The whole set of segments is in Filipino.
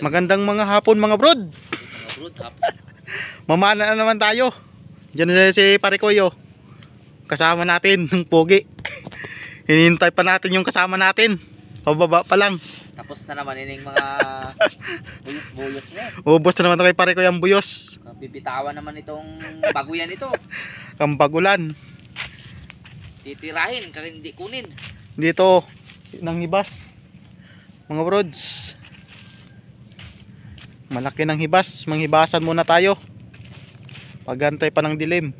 Magandang mga hapon mga brod. Mga brod, hapon. Mamana na naman tayo. Diyan si Parikoy oh. Kasama natin ng pogi. Hinihintay pa natin yung kasama natin. Pababa pa lang. Tapos na naman ining mga buyos-buyos na. Ubos na naman kay Parikoy ang buyos. Bibitawan naman itong baguyan ito. Ang bagulan. Titirahin, kaya hindi kunin. Dito nang hibas. Mga brods. Malaki ng hibas. Manghibasan muna tayo. Pagantay pa ng dilim.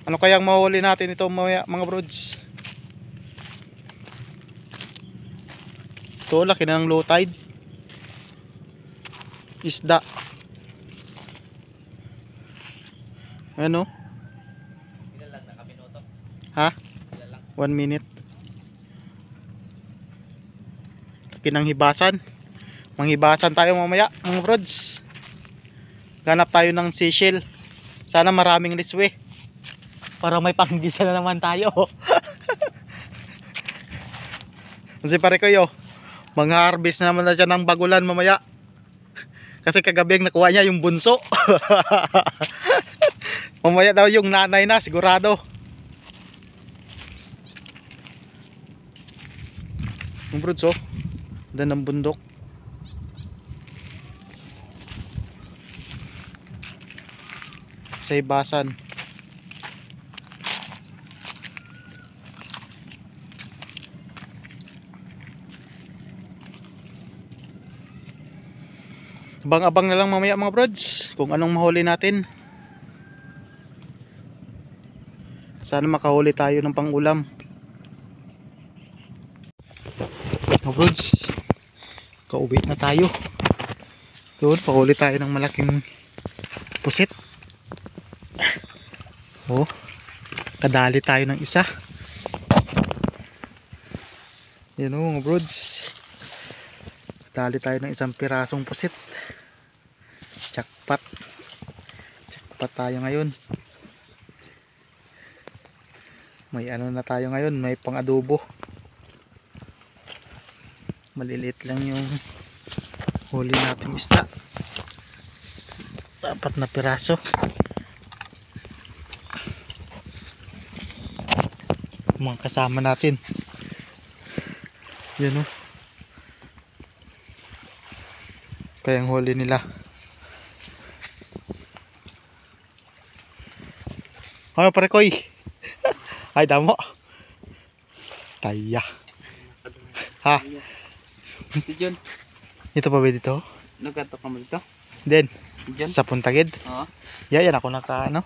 Ano kayang mahuli natin ito mga brods? Ito laki na ng low tide. Isda. Ano? Ilan lang nakaminuto? Ha? Ilan lang? 1 minute. Kinang hibasan. Manghibasan tayo mamaya mga brods. Ganap tayo ng seashell. Sana maraming liswe para may panggisa na naman tayo. Kasi pare kayo, mag-harvest na naman na siya ng bagulan mamaya. Kasi kagabi nakuha niya yung bunso. Mamaya daw yung nanay na sigurado. Yung brods oh, dan ng bundok. Sa ibasan. Abang-abang na lang mamaya mga brods kung anong mahuli natin. Sana makahuli tayo ng pang-ulam. Mga brods, kauwi na tayo. Doon, pahuli tayo ng malaking pusit. Oh, kadali tayo ng isa. Yan o mga brods. Kadali tayo ng isang pirasong pusit. Jackpot. Jackpot tayo ngayon. May ano na tayo ngayon, may pang adobo. Maliliit lang yung huli natin isda. 4 na piraso. Mga kasama natin. Yun o. Kaya ang huli nila. Ano pare koy? Ay damo. Taya. Ha? Ito dyan. Ito pa ba dito? Nagkatok ka mo dito? Then, Dyan? sa puntagid. Oo. Yan ako naka ano.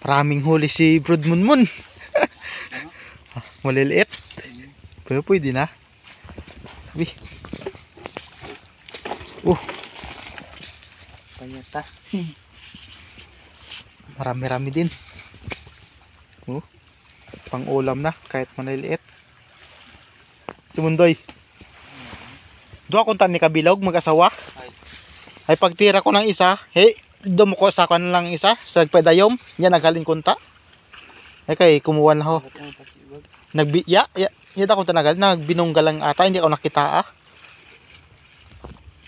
Maraming huli si Brod Munmun. Maliliit. Pero pwede na. Sabi. Payata. Marami-rami din. Pang ulam na kahit maliliit. Sumundoy. Doon akong tani kabilog mag-asawa. Ay pagtira ko ng isa, hey, doon ko sa kan lang isa, sa nagpadayom, yan naghalin kunta. Ay kay kumuha na ho. Nagbiya, yan ako tanagal, nagbinunggal lang ata, hindi ako nakita ah.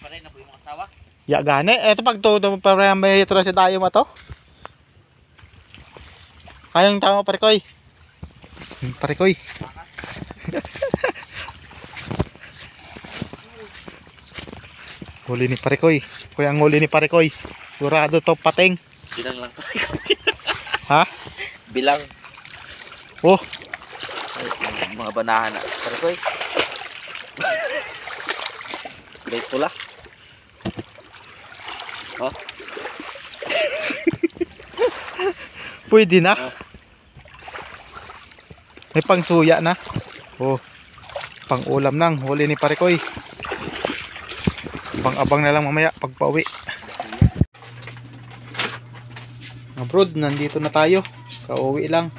Paray na po yung asawa? Ya gani, eto pag to para may ito na si dayom ato. Kayang tama Parikoy. Parikoy. Huli ni Parikoy. Kuya ang huli ni Parikoy. Sigurado to pating. Bilang lang. Ha? Bilang. Oh. Ay, mga banahan na. Parikoy. Kulay pula. Oh. Pwede na. May pangsuya na. Oh. Pang ulam nang huli ni Parikoy. Abang-abang na lang mamaya pag pauwi. Mga brod, nandito na tayo. Kauwi lang.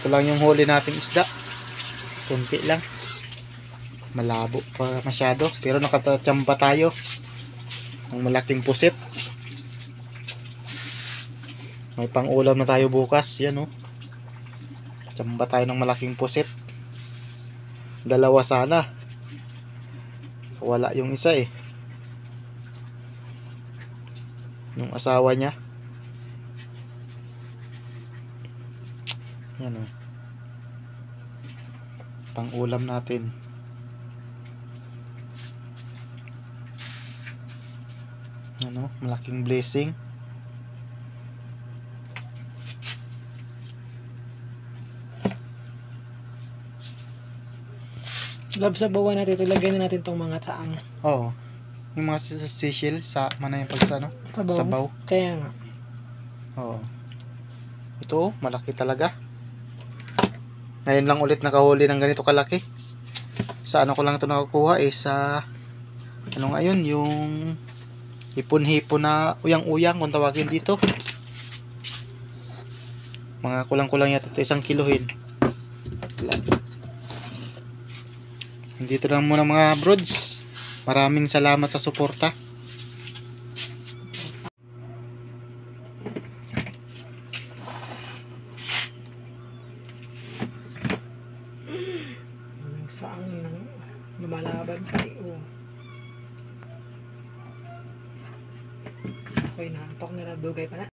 Ito lang yung huli nating isda. Kunti lang. Malabo pa masyado. Pero nakatachamba tayo. Ang malaking pusit. May pang ulam na tayo bukas. Yan oh. Tsamba tayo ng malaking pusit. Dalawa sana. Wala yung isa eh. Yung asawa niya. Yan o. Pang ulam natin. Ano, malaking blessing. Love, sa bawa natin ito, lagyan na natin tong mga taang Oo. Yung mga sisil sa mana yung pagsano? sabaw. Sabaw. Kaya nga. Oo. Ito, malaki talaga. Ngayon lang ulit nakahuli ng ganito kalaki. Sa ano ko lang ito nakakuha eh, sa ano ngayon, yung hipon-hipon na uyang-uyang kung tawagin dito. Mga kulang-kulang yata ito 1 kilohin. Dito lang muna mga brods. Maraming salamat sa suporta. Saan yung lumalaban pa eh. Oh. Ako'y naantok na, dugay pa na.